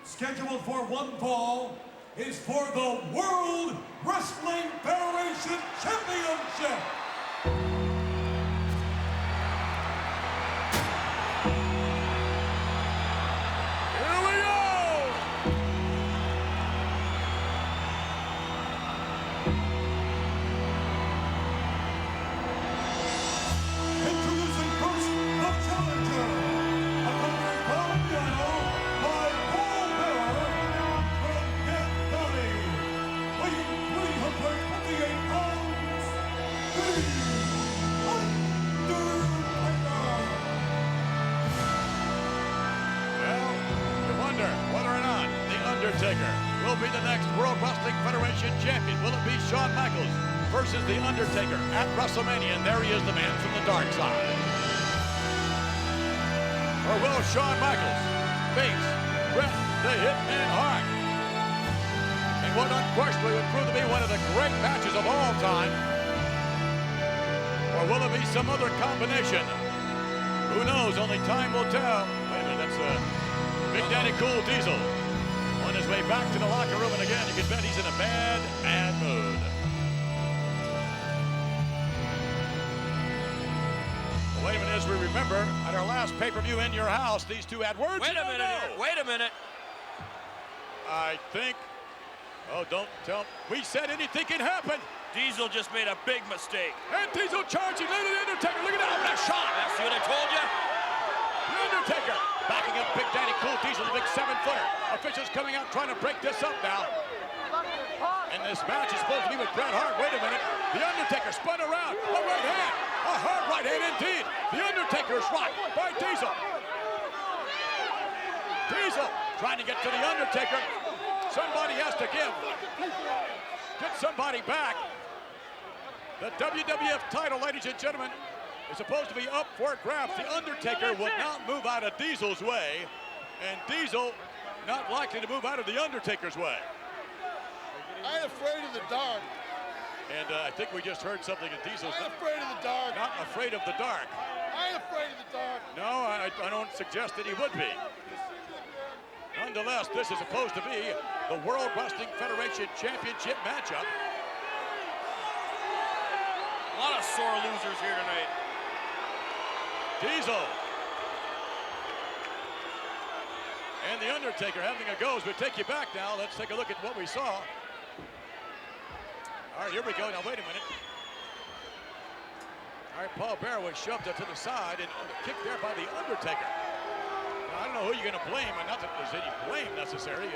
scheduled for one fall, is for the World Wrestling Federation Championship. Here we go! Introducing first, the challenger, accompanied by piano by Paul Bearer from Death Valley, weighing 328 pounds, The Undertaker. Well, you wonder whether or not The Undertaker will be the next World Wrestling Federation champion. Will it be Shawn Michaels versus The Undertaker at WrestleMania? And there he is, the man from the dark side. Or will Shawn Michaels face Bret the Hitman Hart in what unquestionably would prove to be one of the great matches of all time? Or will it be some other combination? Who knows? Only time will tell. Wait a minute, that's Big Daddy Cool Diesel on his way back to the locker room. And again, you can bet he's in a bad mood. Wait a minute, as we remember, at our last pay-per-view in your house, these two had words. Wait a minute. I think, oh, don't tell, we said anything can happen. Diesel just made a big mistake. And Diesel charging, look at the Undertaker, look at that, what a shot. See what I told you? The Undertaker backing up Big Daddy Cool Diesel, the big 7-footer. Officials coming out trying to break this up now. And this match is supposed to be with Bret Hart. Wait a minute. The Undertaker spun around. A right hand. A hard right hand indeed. The Undertaker is rocked by Diesel. Diesel trying to get to the Undertaker. Somebody has to give. Get somebody back. The WWF title, ladies and gentlemen, is supposed to be up for grabs. The Undertaker would not move out of Diesel's way, and Diesel not likely to move out of the Undertaker's way. I ain't afraid of the dark. And I think we just heard something in Diesel's. I ain't afraid of the dark. Not afraid of the dark. I ain't afraid of the dark. No, I don't suggest that he would be. Nonetheless, this is supposed to be the World Wrestling Federation Championship matchup. A lot of sore losers here tonight. Diesel. And the Undertaker having a go as we take you back now. Let's take a look at what we saw. All right, here we go. Now, wait a minute. All right, Paul Bearer was shoved to the side and kicked there by the Undertaker. Now, I don't know who you're going to blame, and not that there's any blame necessary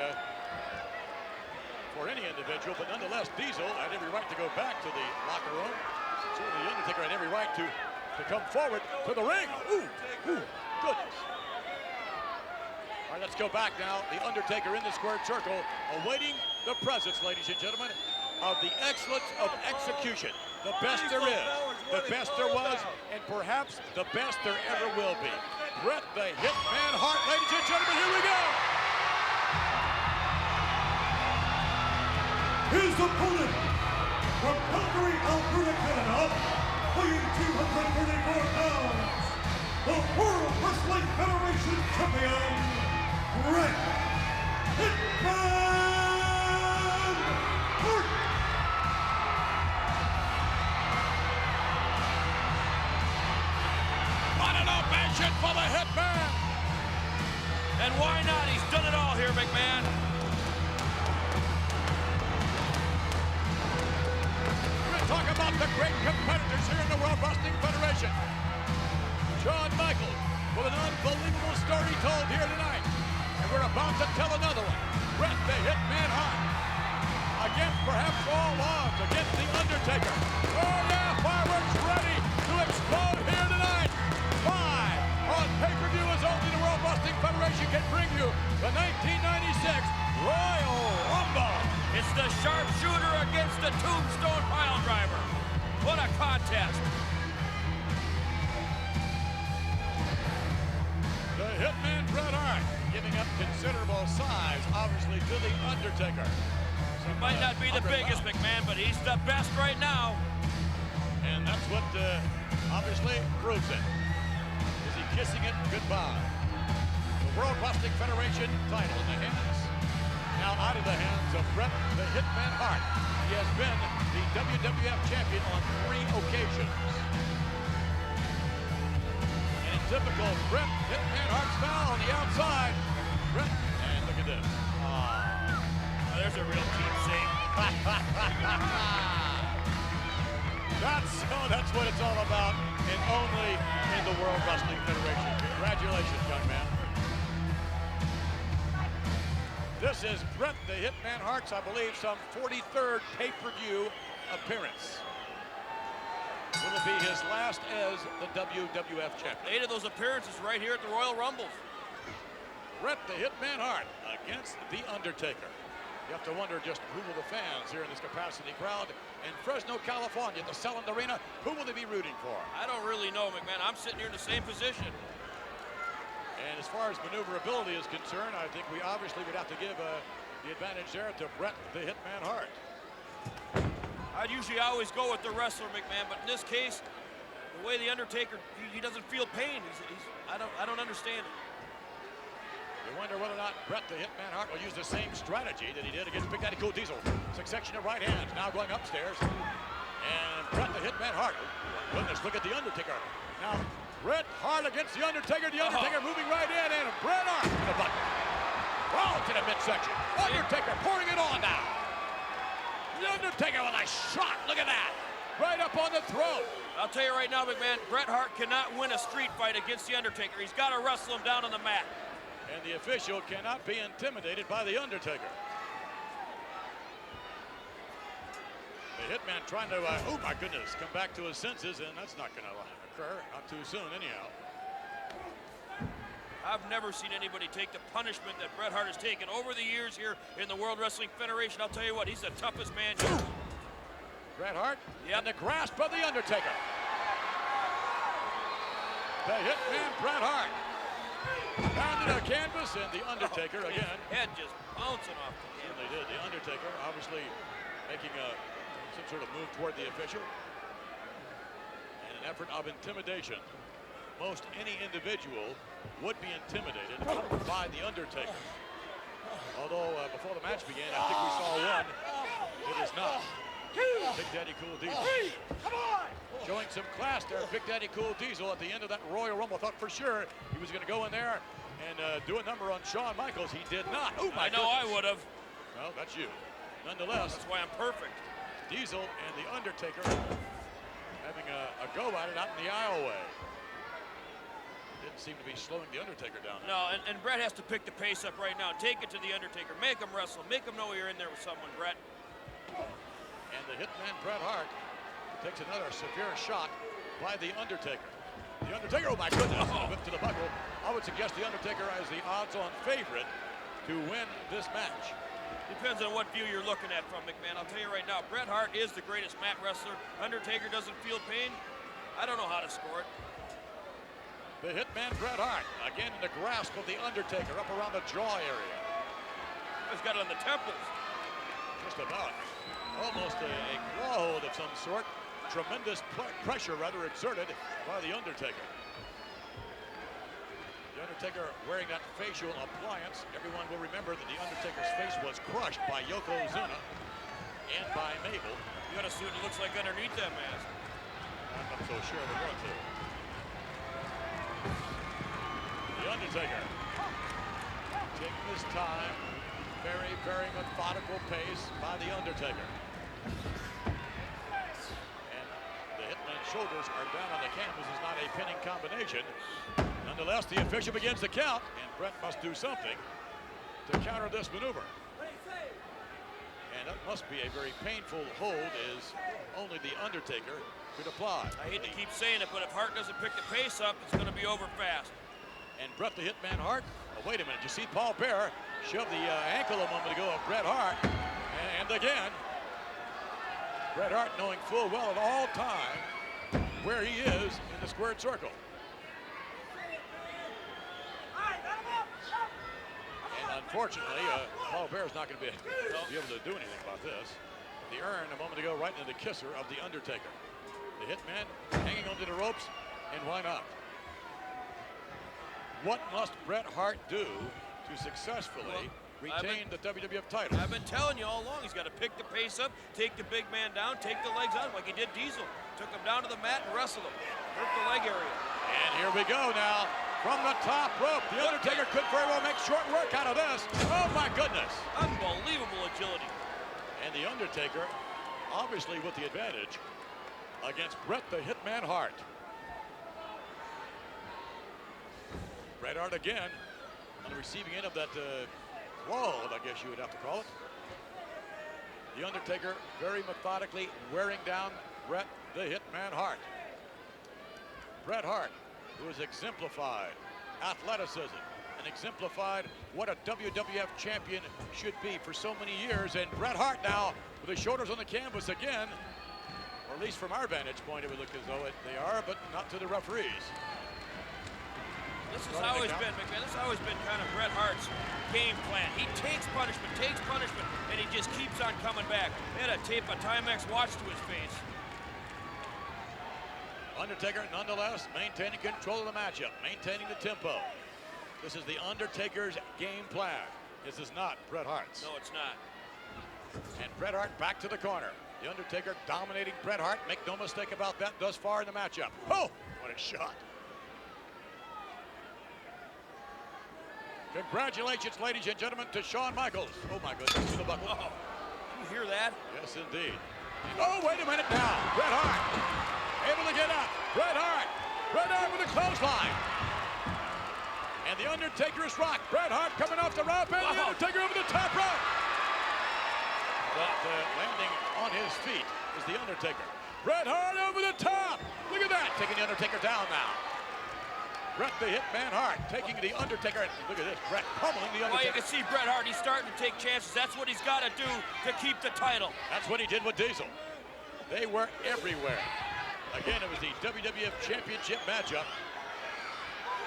for any individual, but nonetheless, Diesel had every right to go back to the locker room. Certainly, the Undertaker had every right to come forward to the ring. Ooh, goodness. All right, let's go back now. The Undertaker in the squared circle, awaiting the presence, ladies and gentlemen, of the excellence of execution. The best there is, the best there was, and perhaps the best there ever will be. Bret the Hitman Hart, ladies and gentlemen, here we go. His opponent, from Calgary, Alberta, Canada, weighing 234 pounds, the World Wrestling Federation Champion, Bret Hitman Hart. What an ovation for the Hitman. And why not? He's done it all here, McMahon. We're going to talk about the great competitors here in the World Wrestling Federation. Shawn Michaels with an unbelievable story told here tonight. And we're about to tell another one. Bret the Hitman Hart. Against perhaps all odds, against the Undertaker. Oh yeah, fireworks ready to explode here tonight. Live on pay-per-view as only the World Wrestling Federation can bring you the 1996 Royal Rumble. It's the sharpshooter against the tombstone pile driver. What a contest. The Hitman Bret Hart giving up considerable size, obviously, to the Undertaker. He might not be the biggest, McMahon, but he's the best right now. And that's what obviously proves it. Is he kissing it goodbye? The World Wrestling Federation title in the hands now out of the hands of Bret the Hitman Hart. He has been the WWF champion on 3 occasions. And in typical Bret Hitman Hart style on the outside, Bret, and look at this. There's a real team save. That's what it's all about, and only in the World Wrestling Federation. Congratulations, young man. This is Bret the Hitman Hart's, I believe, some 43rd pay-per-view appearance. Will it be his last as the WWF champion? 8 of those appearances right here at the Royal Rumbles. Bret the Hitman Hart against The Undertaker. You have to wonder just who will the fans here in this capacity crowd in Fresno, California, at the Selland Arena, who will they be rooting for? I don't really know, McMahon. I'm sitting here in the same position. And as far as maneuverability is concerned, I think we obviously would have to give the advantage there to Bret the Hitman Hart. I'd usually always go with the wrestler, McMahon, but in this case, the way the Undertaker, he doesn't feel pain. I don't understand it. You wonder whether or not Bret the Hitman Hart will use the same strategy that he did against Big Daddy Cool Diesel. Succession of right hands, now going upstairs. And Bret the Hitman Hart, oh, goodness, look at the Undertaker. Now, Bret Hart against the Undertaker moving right in, and Bret Hart to the button. Oh, to the midsection. Undertaker pouring it on now. The Undertaker with a shot, look at that. Right up on the throat. I'll tell you right now, McMahon, Bret Hart cannot win a street fight against the Undertaker. He's got to wrestle him down on the mat. And the official cannot be intimidated by the Undertaker. The Hitman trying to, oh my goodness, come back to his senses, and that's not going to occur, not too soon anyhow. I've never seen anybody take the punishment that Bret Hart has taken over the years here in the World Wrestling Federation. I'll tell you what, he's the toughest man here. Bret Hart in the grasp of the Undertaker. The Hitman Bret Hart. Down to the canvas, and the Undertaker again. Head just bouncing off the canvas. They did. The Undertaker obviously making some sort of move toward the official. In an effort of intimidation. Most any individual would be intimidated by the Undertaker. Although before the match began, I think we saw one. It is not Big Daddy Cool Diesel. Showing some class there, Big Daddy Cool Diesel at the end of that Royal Rumble. Thought for sure he was going to go in there and do a number on Shawn Michaels. He did not. Oh my goodness. I would have. Well, that's you. Nonetheless, that's why I'm perfect. Diesel and the Undertaker having a go at it out in the aisleway. Didn't seem to be slowing the Undertaker down. No, and Bret has to pick the pace up right now. Take it to the Undertaker. Make him wrestle. Make him know you're in there with someone, Bret. And the Hitman Bret Hart takes another severe shot by the Undertaker. The Undertaker, oh my goodness, whip to the buckle. I would suggest the Undertaker as the odds-on favorite to win this match. Depends on what view you're looking at from, McMahon. I'll tell you right now, Bret Hart is the greatest mat wrestler. Undertaker doesn't feel pain. I don't know how to score it. The Hitman Bret Hart, again in the grasp of the Undertaker, up around the jaw area. He's got it on the temples. Just about. Almost a claw hold of some sort. Tremendous pressure, rather, exerted by the Undertaker. The Undertaker wearing that facial appliance. Everyone will remember that the Undertaker's face was crushed by Yokozuna and by Mabel. You gotta see what it looks like underneath that mask. I'm not so sure we're going to. The Undertaker taking his time, very, very methodical pace by the Undertaker. And the Hitman's shoulders are down on the canvas. Is not a pinning combination. Nonetheless, the official begins to count, and Bret must do something to counter this maneuver. And that must be a very painful hold, as only the Undertaker could apply. I hate to keep saying it, but if Hart doesn't pick the pace up, it's going to be over fast. And Bret the Hitman Hart, oh, wait a minute, you see Paul Bearer shove the ankle a moment ago of Bret Hart, and again, Bret Hart knowing full well at all time where he is in the squared circle. And unfortunately, Paul Bearer's not going to be able to do anything about this. The urn a moment ago right into the kisser of the Undertaker. The Hitman hanging onto the ropes, and why not? What must Bret Hart do to successfully retain the WWF title. I've been telling you all along, he's got to pick the pace up, take the big man down, take the legs out like he did Diesel. Took him down to the mat and wrestled him. Hurt the leg area. And here we go now. From the top rope, The Undertaker could very well make short work out of this. Oh my goodness. Unbelievable agility. And The Undertaker, obviously with the advantage against Bret the Hitman Hart. Bret Hart again on the receiving end of that wall, I guess you would have to call it. The Undertaker very methodically wearing down Bret the Hitman Hart. Bret Hart, who has exemplified athleticism and exemplified what a WWF champion should be for so many years. And Bret Hart now with his shoulders on the canvas again, or at least from our vantage point, it would look as though they are, but not to the referees. This has always been, McMahon, this has always been kind of Bret Hart's game plan. He takes punishment, and he just keeps on coming back. They had a tape of Timex watch to his face. Undertaker, nonetheless, maintaining control of the matchup, maintaining the tempo. This is The Undertaker's game plan. This is not Bret Hart's. No, it's not. And Bret Hart back to the corner. The Undertaker dominating Bret Hart. Make no mistake about that thus far in the matchup. Oh, what a shot. Congratulations, ladies and gentlemen, to Shawn Michaels. Oh, my goodness, to the buckle. Oh, you hear that? Yes, indeed. Oh, wait a minute now. Bret Hart able to get up. Bret Hart with a clothesline. And The Undertaker is rocked. Bret Hart coming off the rope, and The Undertaker over the top rope. But landing on his feet is The Undertaker. Bret Hart over the top. Look at that, taking The Undertaker down now. Bret the Hitman Hart taking The Undertaker. And look at this, Bret pummeling The Undertaker. Well, you can see Bret Hart, he's starting to take chances. That's what he's got to do to keep the title. That's what he did with Diesel. They were everywhere. Again, it was the WWF Championship matchup.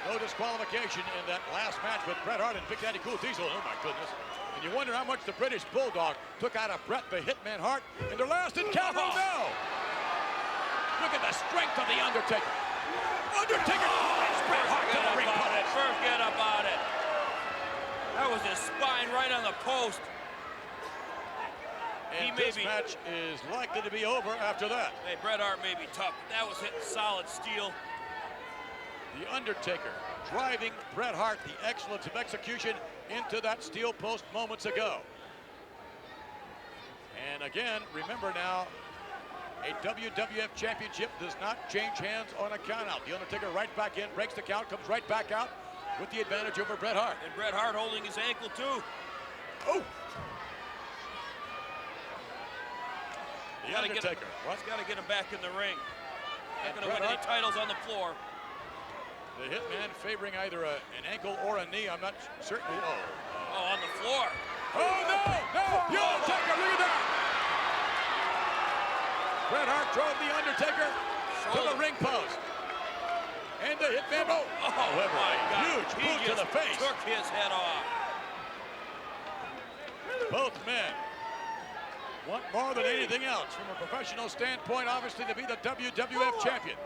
No disqualification in that last match with Bret Hart and Big Daddy Cool Diesel. Oh my goodness. And you wonder how much the British Bulldog took out of Bret the Hitman Hart in their last encounter. Oh, no! Look at the strength of The Undertaker. Undertaker brings Bret Hart to the ring. Forget about it. That was his spine right on the post. And this match is likely to be over after that. Hey, Bret Hart may be tough, but that was hitting solid steel. The Undertaker driving Bret Hart, the excellence of execution, into that steel post moments ago. And again, remember now, a WWF Championship does not change hands on a countout. The Undertaker right back in, breaks the count, comes right back out with the advantage over Bret Hart. And Bret Hart holding his ankle too. Oh! The Undertaker. He's got to get him back in the ring. Not going to win any titles on the floor. The Hitman favoring either an ankle or a knee. I'm not certain. Oh, on the floor. Oh, no! No! The Undertaker, look at that! Bret Hart drove The Undertaker to the ring post. And the Hitman, however, my God. Huge boot to the face. Took his head off. Both men want more than anything else from a professional standpoint, obviously, to be the WWF champion.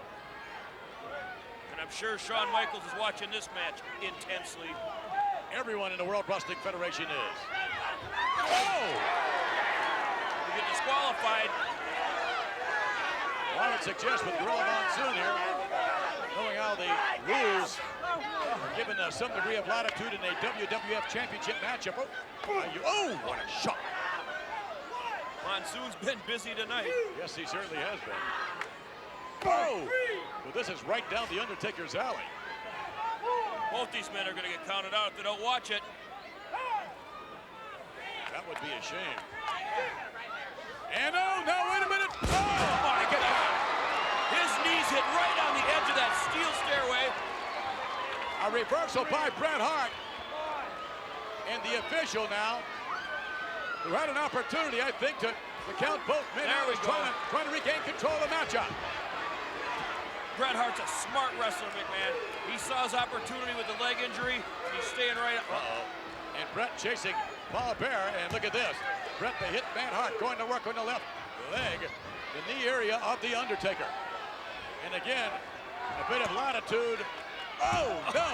And I'm sure Shawn Michaels is watching this match intensely. Everyone in the World Wrestling Federation is. Oh! You get disqualified. Well, I would suggest with Gorilla Monsoon here, knowing how the rules are given some degree of latitude in a WWF Championship matchup. Oh, what a shot! Monsoon's been busy tonight. Yes, he certainly has been. Oh! Well, this is right down The Undertaker's alley. Both these men are going to get counted out if they don't watch it. That would be a shame. And oh, no, wait a minute. Oh, my God. His knees hit right on the edge of that steel stairway. A reversal by Bret Hart. And the official now, who had an opportunity, I think, to count both men out, was trying to regain control of the matchup. Bret Hart's a smart wrestler, McMahon. He saw his opportunity with the leg injury. He's staying right up. And Bret chasing Paul Bearer, and look at this. Bret the Hitman Hart going to work on the left leg, the knee area of The Undertaker. And again, a bit of latitude. Oh, no!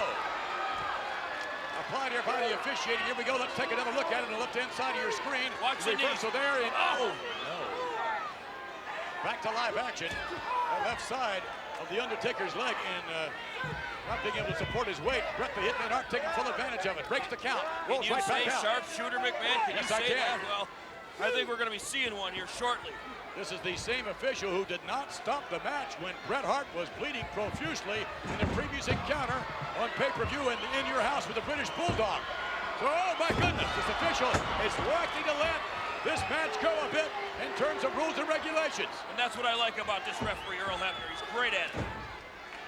A applied here by the officiating. Here we go. Let's take another look at it on the left-hand side of your screen. Watch the reversal knee. there. And, Oh. no. Back to live action. The left side of the Undertaker's leg, and not being able to support his weight. Bret the Hitman Hart taking full advantage of it. Breaks the count. Rolls Can you right say back out. sharpshooter, McMahon? Can Yes, you I say can. that? Well, I think we're going to be seeing one here shortly. This is the same official who did not stop the match when Bret Hart was bleeding profusely in the previous encounter on pay-per-view in your house with the British Bulldog. So, oh my goodness, this official is likely to let this match go a bit in terms of rules and regulations. And that's what I like about this referee, Earl Hebner. He's great at it.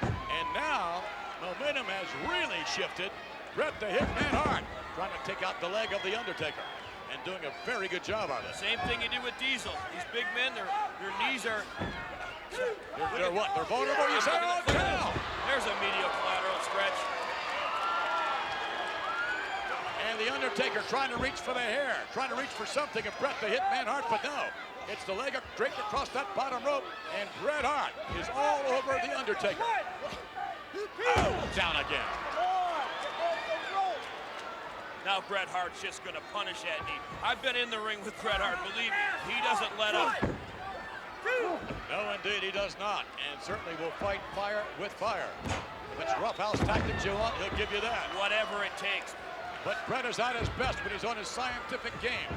And now, momentum has really shifted. Bret the Hitman Hart trying to take out the leg of The Undertaker and doing a very good job on it. Same thing you did with Diesel. These big men, their knees are... They're what? They're vulnerable, you say? Oh, down! There's a medial collateral stretch. And The Undertaker trying to reach for the hair, trying to reach for something of Bret the Hitman Hart, but no. It's the leg draped across that bottom rope, and Bret Hart is all over The Undertaker. Oh, down again. Now Bret Hart's just going to punish that knee. I've been in the ring with Bret Hart. Believe me, he doesn't let up. No, indeed, he does not, and certainly will fight fire with fire. If it's roughhouse tactics you want, he'll give you that. Whatever it takes. But Bret is at his best when he's on his scientific game.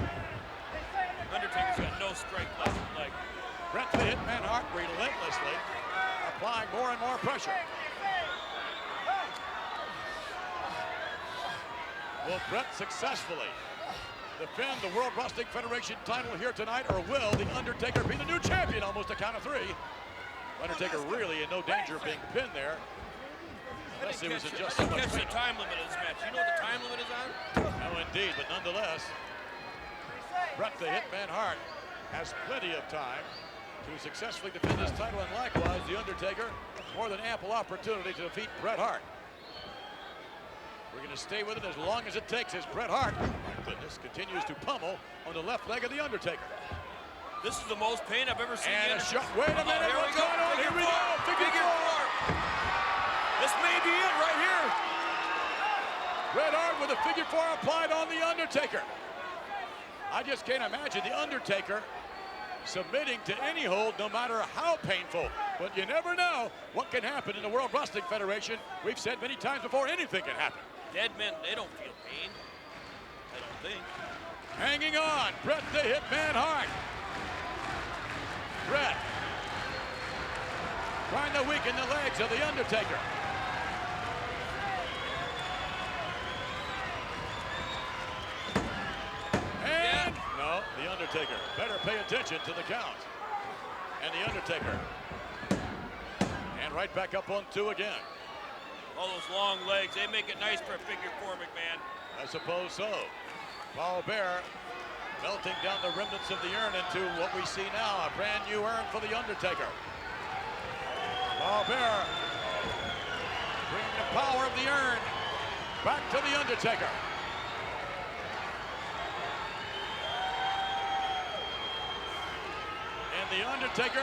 Undertaker's got no strength left in the leg. Bret the Hitman Hart relentlessly applying more and more pressure. Will Bret successfully defend the World Wrestling Federation title here tonight, or will The Undertaker be the new champion? Almost a count of three. Undertaker really in no danger of being pinned there. Unless it was in just so much Catch the pain. time limit of this match. You know what the time limit is on? No, indeed, but nonetheless, Bret the Hitman Hart has plenty of time to successfully defend his title, and likewise, The Undertaker, more than ample opportunity to defeat Bret Hart. We're going to stay with it as long as it takes as Bret Hart, my goodness, continues to pummel on the left leg of The Undertaker. This is the most pain I've ever seen. And a shot. Wait a minute, Here what's we go. going on? Here we go. Figure four. This may be it right here. Bret Hart with a figure four applied on The Undertaker. I just can't imagine The Undertaker submitting to any hold, no matter how painful. But you never know what can happen in the World Wrestling Federation. We've said many times before, anything can happen. Dead men, they don't feel pain. I don't think. Hanging on, Bret the Hitman Hart. Bret trying to weaken the legs of The Undertaker. And no, The Undertaker better pay attention to the count. And The Undertaker. And right back up on two again. All those long legs, they make it nice for a figure four, McMahon. I suppose so. Paul Bearer melting down the remnants of the urn into what we see now, a brand new urn for The Undertaker. Paul Bearer bringing the power of the urn back to The Undertaker. And The Undertaker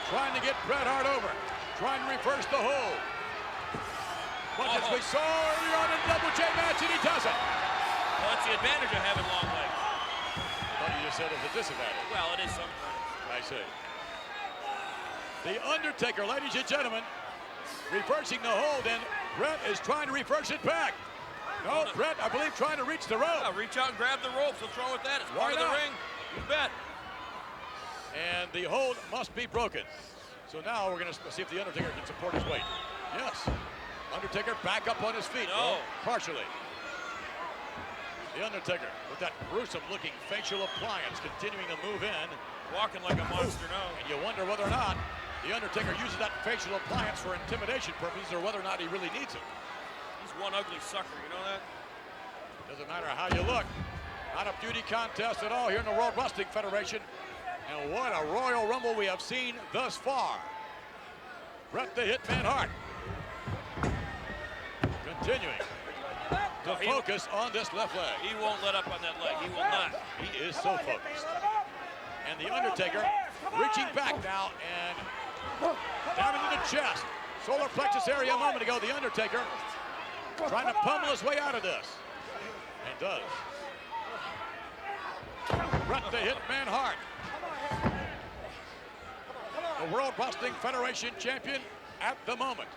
trying to get Bret Hart over, trying to reverse the hold. Much as we saw earlier on in the Double J match, and he does it. Well, that's the advantage of having long legs. But you just said it's a disadvantage. Well, it is sometimes. I see. The Undertaker, ladies and gentlemen, reversing the hold, and Bret is trying to reverse it back. No, Bret, I believe, trying to reach the rope. Yeah, reach out and grab the ropes. What's wrong with that? It's part of the not? ring. You bet. And the hold must be broken. So now we're going to see if The Undertaker can support his weight. Yes. Undertaker back up on his feet. No. Well, partially. The Undertaker with that gruesome-looking facial appliance continuing to move in. Walking like a monster now. And you wonder whether or not The Undertaker uses that facial appliance for intimidation purposes or whether or not he really needs it. He's one ugly sucker, you know that? Doesn't matter how you look. Not a beauty contest at all here in the World Wrestling Federation. And what a Royal Rumble we have seen thus far. Bret the Hitman Hart continuing to focus on this left leg. He won't let up on that leg. He will not. He is so focused. And The Undertaker reaching back now and down into the chest. Solar plexus area a moment ago. The Undertaker trying to pummel his way out of this. And does. Bret the Hitman Hart, the World Wrestling Federation champion at the moment.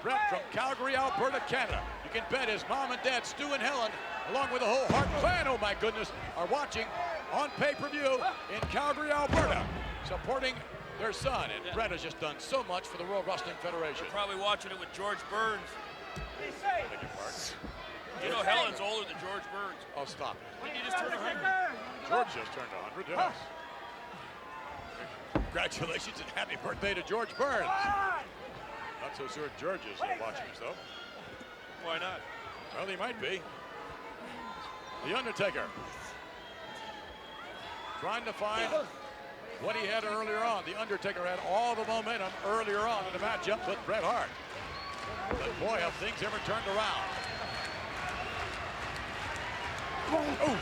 Bret from Calgary, Alberta, Canada. You can bet his mom and dad, Stu and Helen, along with the whole Hart clan, oh my goodness, are watching on pay-per-view in Calgary, Alberta, supporting their son. And Bret has just done so much for the World Wrestling Federation. They're probably watching it with George Burns. Beg your pardon. You know Helen's older than George Burns. Oh, stop it. Didn't he just turn 100? George just turned 100, yes. Congratulations and happy birthday to George Burns. Not so sure George is watching us, though. Why not? Well, he might be. The Undertaker. Trying to find what he had earlier on. The Undertaker had all the momentum earlier on in the matchup with Bret Hart. But boy, have things ever turned around. Oh.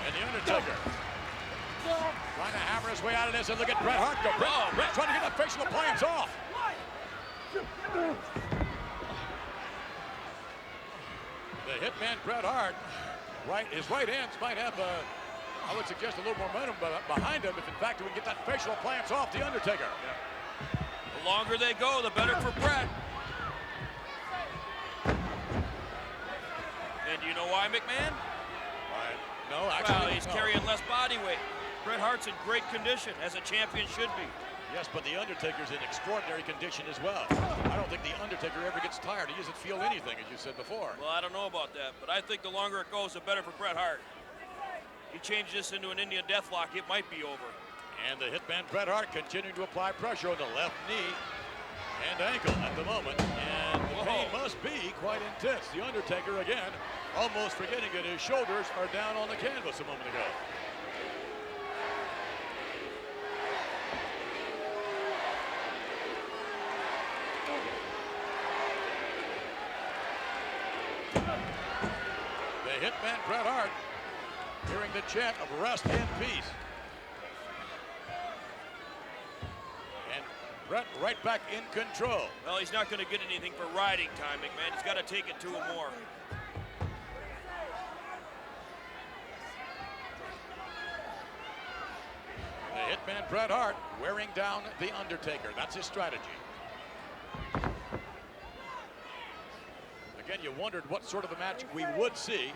And the Undertaker trying to hammer his way out of this, and look at Bret Hart go. Bret trying to get the facial appliance off. The Hitman Bret Hart, his right hands might have, I would suggest, a little momentum behind him if in fact he would get that facial appliance off the Undertaker. Yeah. The longer they go, the better for Bret. And you know why, McMahon? Why? No, actually, well, he's carrying less body weight. Bret Hart's in great condition, as a champion should be. Yes, but the Undertaker's in extraordinary condition as well. I don't think the Undertaker ever gets tired. He doesn't feel anything, as you said before. Well, I don't know about that, but I think the longer it goes, the better for Bret Hart. You change this into an Indian Deathlock, it might be over. And the Hitman Bret Hart continuing to apply pressure on the left knee and ankle at the moment. And the pain must be quite intense. The Undertaker, again, almost forgetting that his shoulders are down on the canvas a moment ago. The Hitman Bret Hart hearing the chant of rest in peace. And Bret right back in control. Well, he's not going to get anything for riding time, McMahon. He's got to take it to him more. The Hitman Bret Hart wearing down the Undertaker. That's his strategy. Again, you wondered what sort of a match we would see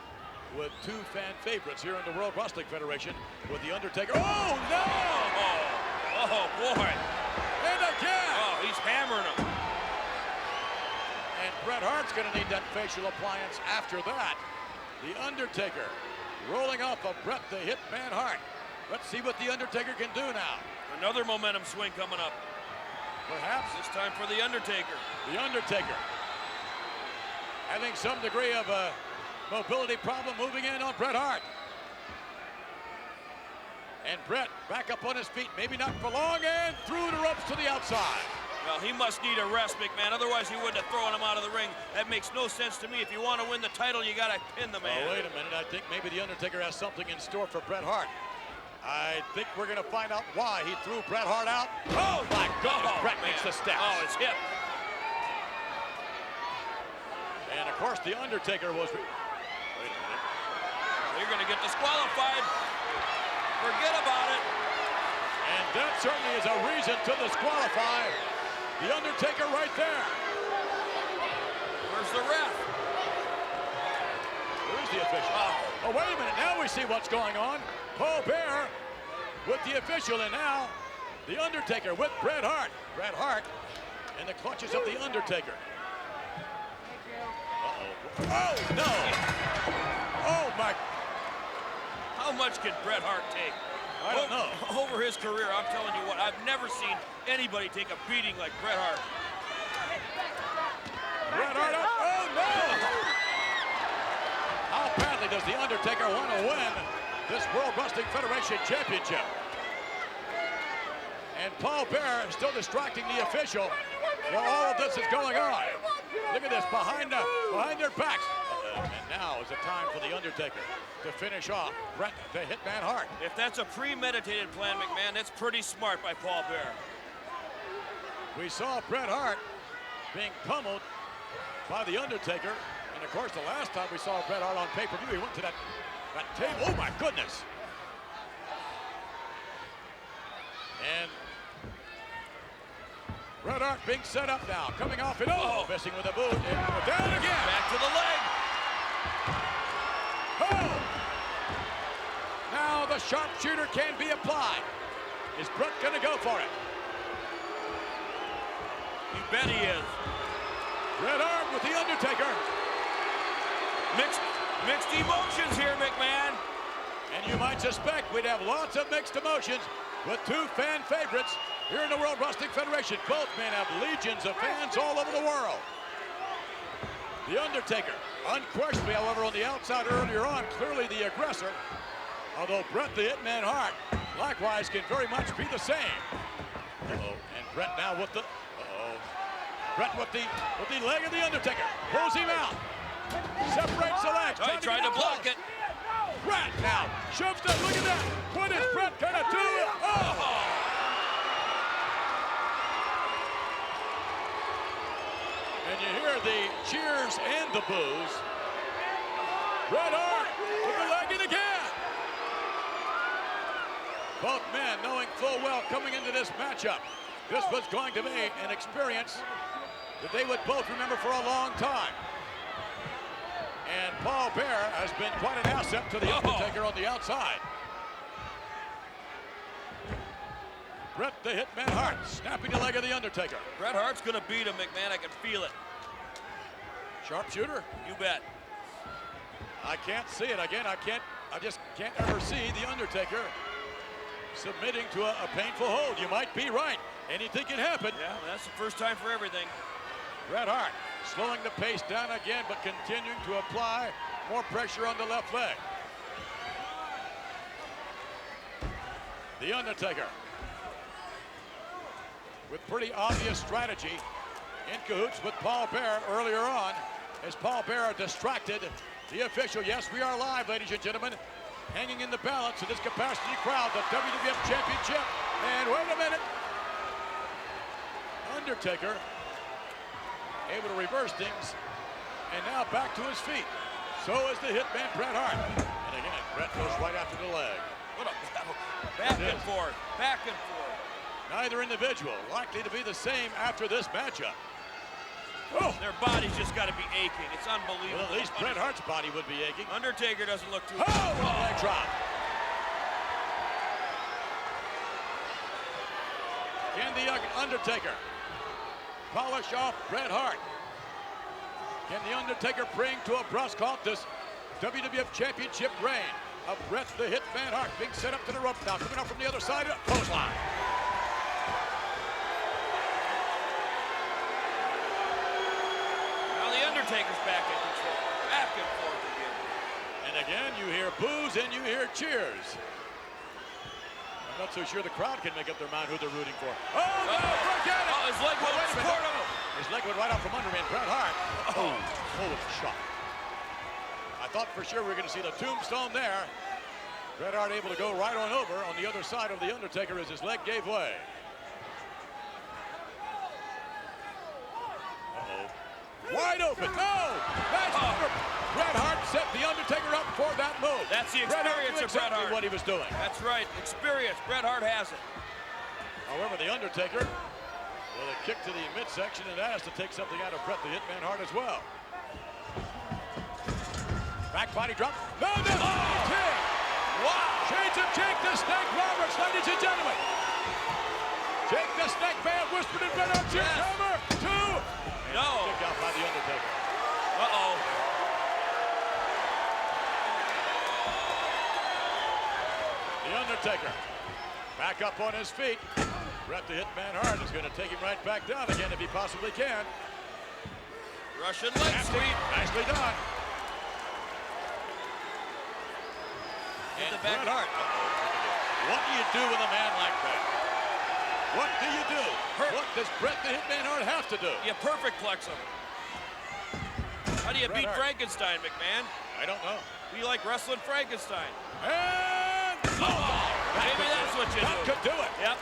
with two fan favorites here in the World Wrestling Federation with the Undertaker. Oh, no! Oh, boy. And again! Oh, he's hammering him. And Bret Hart's going to need that facial appliance after that. The Undertaker rolling off of Bret the Hitman Hart. Let's see what the Undertaker can do now. Another momentum swing coming up. Perhaps. This time for the Undertaker. The Undertaker having some degree of a mobility problem, moving in on Bret Hart. And Bret back up on his feet, maybe not for long, and through the ropes to the outside. Well, he must need a rest, McMahon. Otherwise, he wouldn't have thrown him out of the ring. That makes no sense to me. If you want to win the title, you got to pin the man. Oh, wait a minute. I think maybe the Undertaker has something in store for Bret Hart. I think we're going to find out why he threw Bret Hart out. Oh, my goodness. Bret makes the steps. Oh, it's hip. And, of course, the Undertaker was... Wait a minute. Well, you're going to get disqualified. Forget about it. And that certainly is a reason to disqualify the Undertaker right there. Where's the ref? Where's the official? Oh, wait a minute. Now we see what's going on. Paul Bearer with the official, and now the Undertaker with Bret Hart. Bret Hart in the clutches of the Undertaker. Uh-oh. Oh, no. Oh, my. How much can Bret Hart take? I don't know. Over his career, I'm telling you what, I've never seen anybody take a beating like Bret Hart. Bret Hart up. Oh, no. How badly does the Undertaker want to win this World Wrestling Federation Championship? And Paul Bearer still distracting the official while all of this is going on. Look at this, behind their backs. And now is the time for the Undertaker to finish off Bret the Hitman Hart. If that's a premeditated plan, McMahon, that's pretty smart by Paul Bearer. We saw Bret Hart being pummeled by the Undertaker, and of course, the last time we saw Bret Hart on pay-per-view, he went to that table. Oh, my goodness. And Bret Hart being set up now, coming off it. Oh, missing with a boot. And down again. Back to the leg. Oh! Now the sharpshooter can be applied. Is Bret going to go for it? You bet he is. Bret Hart with The Undertaker. Mixed emotions here, McMahon. And you might suspect we'd have lots of mixed emotions with two fan favorites here in the World Wrestling Federation. Both men have legions of fans all over the world. The Undertaker, unquestionably, however, on the outside earlier on, clearly the aggressor. Although Bret the Hitman Hart, likewise, can very much be the same. And Bret now with the, Bret with the leg of the Undertaker. Pulls him out. Separates the legs. Oh, he tried to block it. Bret now shoves that. Look at that. What is Bret gonna do? Oh! And you hear the cheers and the boos. Bret Hart with the leg in again. Both men knowing full well coming into this matchup, this was going to be an experience that they would both remember for a long time. And Paul Bearer has been quite an asset to the Undertaker on the outside. Bret the Hitman Hart snapping the leg of the Undertaker. Bret Hart's gonna beat him, McMahon. I can feel it. Sharpshooter? You bet. I can't see it. Again, I just can't ever see the Undertaker submitting to a painful hold. You might be right. Anything can happen. Yeah, that's the first time for everything. Bret Hart slowing the pace down again, but continuing to apply more pressure on the left leg. The Undertaker with pretty obvious strategy in cahoots with Paul Bearer earlier on, as Paul Bearer distracted the official. Yes, we are live, ladies and gentlemen, hanging in the balance of this capacity crowd, the WWF Championship. And wait a minute. Undertaker able to reverse things, and now back to his feet. So is the Hitman Bret Hart. And again, Bret goes right after the leg. What a battle. Back and forth, back and forth. Neither individual likely to be the same after this matchup. Oh! Their body's just got to be aching. It's unbelievable. Well, at least Bret Hart's body would be aching. Undertaker doesn't look too Oh, what a leg drop. Can the Undertaker polish off Bret Hart? Can the Undertaker bring to a brusque halt this WWF Championship reign of Bret the Hitman Hart being set up to the rope now, coming up from the other side of the clothesline. Now the Undertaker's back in control. Back and forth again. And again, you hear boos and you hear cheers. I'm not so sure the crowd can make up their mind who they're rooting for. Oh, no, Bret got it! Oh, his leg went support him. His leg went right out from under me, and Bret Hart. Oh, full of shot. I thought for sure we were going to see the tombstone there. Bret Hart able to go right on over on the other side of the Undertaker as his leg gave way. Wide open. No! That's Bret Hart set the Undertaker up for that move. That's the experience of Bret Hart. What he was doing. That's right. Experience. Bret Hart has it. However, the Undertaker with a kick to the midsection, and that has to take something out of Bret the Hitman Hart as well. Back body drop. No, no! Oh! Wow! Shades of Jake the Snake Roberts, ladies and gentlemen. Jake the Snake Man whispered in Bret Hart's ear. Number two. No. Kick out by the Undertaker. Uh-oh. The Undertaker back up on his feet. Bret the Hitman Hart is going to take him right back down again if he possibly can. Russian leg sweep. Nicely done. Hit And the back. Bret Hart. What do you do with a man like that? What do you do? What does Bret the Hitman Hart have to do? You perfect plex him. How do you Bret beat Hart. Frankenstein, McMahon? I don't know. We like wrestling Frankenstein. And Maybe that's what you that do. could do it. Yep.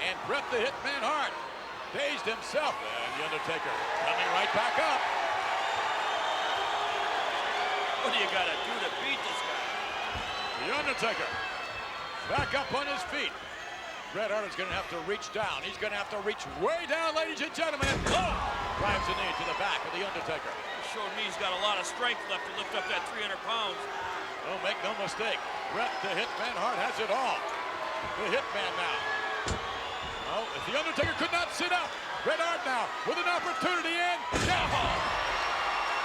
And Bret the Hitman Hart dazed himself. And the Undertaker coming right back up. do you gotta do to beat this guy? The Undertaker back up on his feet. Bret Hart is going to have to reach down. He's going to have to reach way down, ladies and gentlemen. Oh! Drives the knee to the back of the Undertaker. He showed me he's got a lot of strength left to lift up that 300 pounds. Don't make no mistake. Bret the Hitman Hart has it all. The Hitman now. Oh, if the Undertaker could not sit up, Bret Hart now with an opportunity in.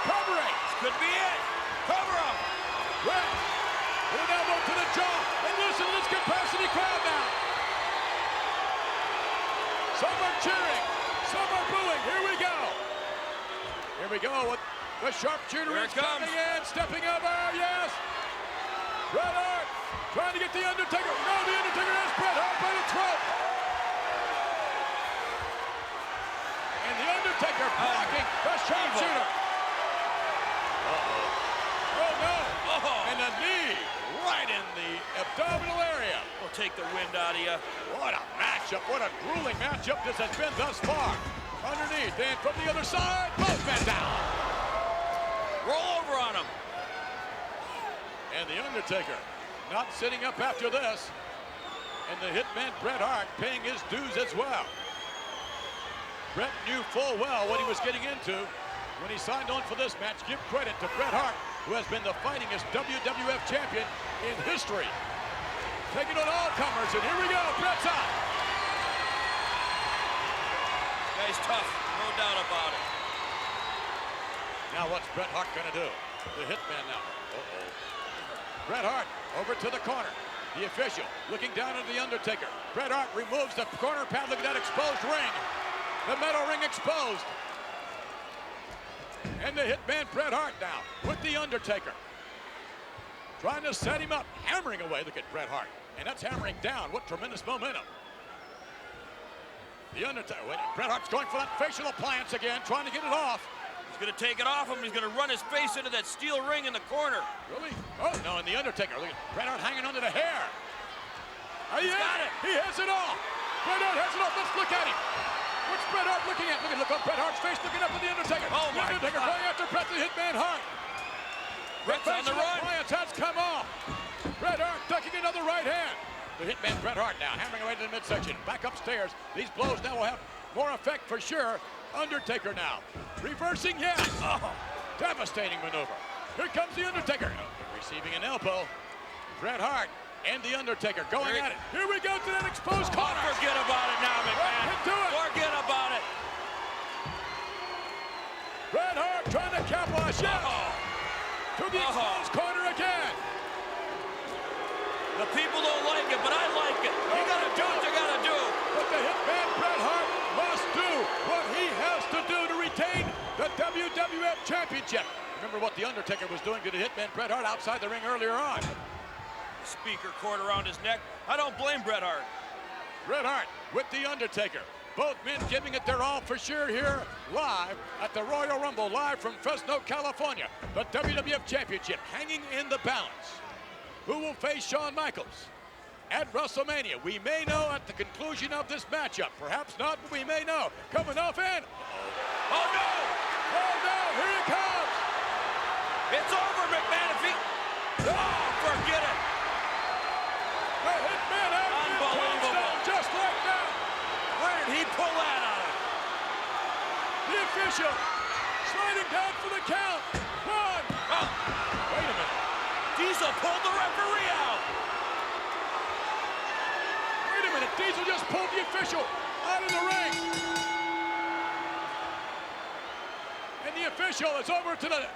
Covering. This could be it. Cover him. Bret with an elbow to the jaw. And listen to this capacity crowd now. Some are cheering. Some are booing. Here we go. Here we go with the sharpshooter is coming in. Stepping up. Oh, yes. Bret Hart trying to get the Undertaker. No, the Undertaker has Bret Hart by the throat. And the Undertaker blocking the sharpshooter. Oh, no. And a knee right in the abdominal area. We'll take the wind out of you. What a matchup. What a grueling matchup this has been thus far. Underneath and from the other side, both men down. Roll over on him. And the Undertaker not sitting up after this. And the Hitman Bret Hart paying his dues as well. Bret knew full well what he was getting into when he signed on for this match. Give credit to Bret Hart, who has been the fightingest WWF champion in history. Taking on all comers, and here we go, Bret's out. Guy's tough, no doubt about it. Now what's Bret Hart gonna do? The Hitman now. Bret Hart over to the corner. The official looking down at the Undertaker. Bret Hart removes the corner pad. Look at that exposed ring. The metal ring exposed. And the Hitman Bret Hart now with the Undertaker. Trying to set him up, hammering away. Look at Bret Hart. And that's hammering down. What tremendous momentum. The Undertaker, Bret Hart's going for that facial appliance again, trying to get it off. He's gonna take it off him. He's gonna run his face into that steel ring in the corner. Really? Oh, no, and the Undertaker. Look at Bret Hart hanging onto the hair. He's got it. He has it all. Bret Hart has it all. Let's look at him. What's Bret Hart looking at? Look at Bret Hart's face looking up at the Undertaker. Oh, the Undertaker going after Bret the Hitman Hart. Bret's on the run. Appliance has come off. Bret Hart ducking another right hand. The Hitman Bret Hart now hammering away to the midsection. Back upstairs. These blows now will have more effect for sure. Undertaker now. Reversing, yes. Oh, devastating maneuver. Here comes the Undertaker. Receiving an elbow. Bret Hart and the Undertaker going at it. Here we go to that exposed corner. Forget about it now, McMahon. Right into it. Forget about it. Bret Hart trying to capitalize. Yes. To the exposed corner again. The people don't like it, but I like it. You gotta do what you gotta do. But the Hitman Bret Hart must do what he has to do to retain the WWF Championship. Remember what the Undertaker was doing to the Hitman Bret Hart outside the ring earlier on. Speaker cord around his neck. I don't blame Bret Hart. Bret Hart with the Undertaker. Both men giving it their all for sure here live at the Royal Rumble, live from Fresno, California. The WWF Championship hanging in the balance. Who will face Shawn Michaels at WrestleMania? We may know at the conclusion of this matchup. Perhaps not, but we may know. Coming off in. Oh, no! Oh, no! Here it comes! It's over, McMahon. If he... Oh, forget it. The Hitman has been touchdown just like that. Where did he pull that out of? The official sliding down for the count. One. Oh. Wait a minute. Diesel pulled the referee out. Wait a minute. Diesel just pulled the official out of the ring. And the official is over to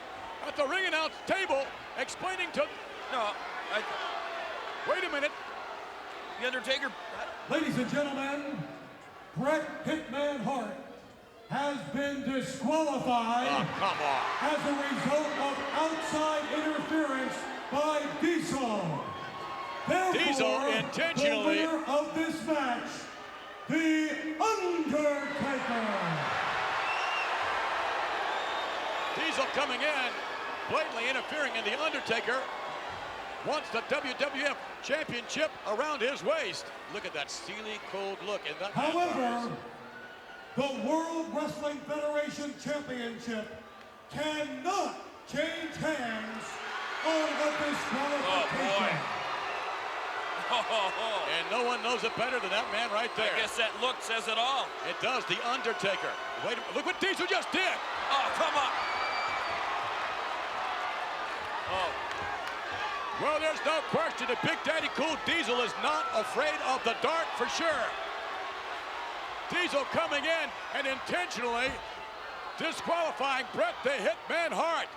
at the ring announce table explaining to... No, Wait a minute. The Undertaker... Ladies and gentlemen, Bret Hitman Hart has been disqualified Come on. as a result of outside interference by Diesel. Therefore, Diesel intentionally... the winner of this match, The Undertaker. Diesel coming in, blatantly interfering in The Undertaker. Wants the WWF Championship around his waist. Look at that steely cold look in that. However, the World Wrestling Federation Championship cannot change hands the disqualification. And no one knows it better than that man right there. I guess that look says it all. It does. The Undertaker. Wait a minute. Look what Diesel just did. Oh, come on. Oh. Well, there's no question that Big Daddy Cool Diesel is not afraid of the dark for sure. Diesel coming in and intentionally disqualifying Bret the Hitman Hart.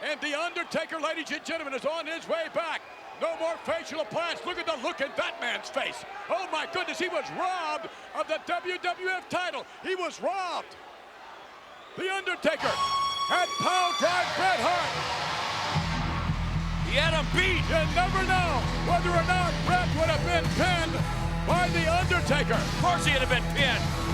And the Undertaker, ladies and gentlemen, is on his way back. No more facial appliance. Look at the look in that man's face. Oh my goodness, he was robbed of the WWF title. He was robbed. The Undertaker had power drive Bret Hart. He had him beat. You never know whether or not Bret would have been pinned by the Undertaker. Of course he'd have been pinned.